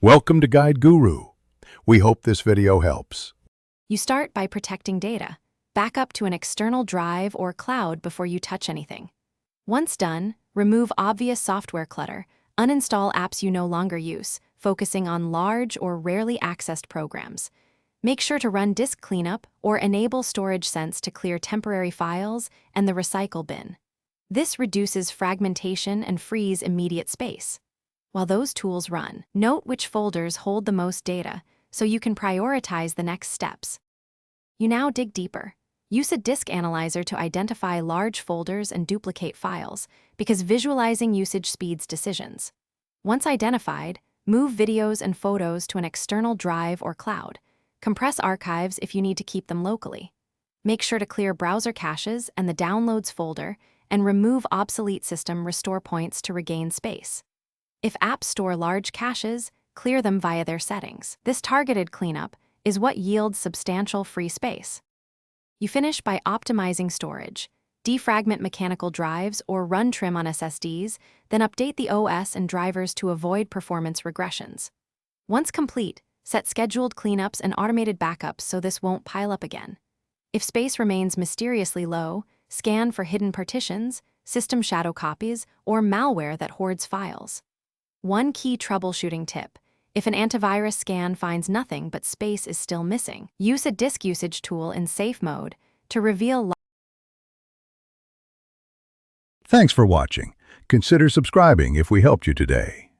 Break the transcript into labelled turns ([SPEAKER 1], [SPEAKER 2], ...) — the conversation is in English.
[SPEAKER 1] Welcome to Guide Guru. We hope this video helps.
[SPEAKER 2] You start by protecting data. Back up to an external drive or cloud before you touch anything. Once done, remove obvious software clutter. Uninstall apps you no longer use, focusing on large or rarely accessed programs. Make sure to run disk cleanup or enable storage sense to clear temporary files and the recycle bin. This reduces fragmentation and frees immediate space. While those tools run, note which folders hold the most data so you can prioritize the next steps. You now dig deeper. Use a disk analyzer to identify large folders and duplicate files, because visualizing usage speeds decisions. Once identified, move videos and photos to an external drive or cloud. Compress archives if you need to keep them locally. Make sure to clear browser caches and the Downloads folder, and remove obsolete system restore points to regain space. If apps store large caches, clear them via their settings. This targeted cleanup is what yields substantial free space. You finish by optimizing storage. Defragment mechanical drives or run trim on SSDs, then update the OS and drivers to avoid performance regressions. Once complete, set scheduled cleanups and automated backups so this won't pile up again. If space remains mysteriously low, scan for hidden partitions, system shadow copies, or malware that hoards files. One key troubleshooting tip: if an antivirus scan finds nothing but space is still missing, use a disk usage tool in safe mode to reveal.
[SPEAKER 1] Thanks for watching. Consider subscribing if we helped you today.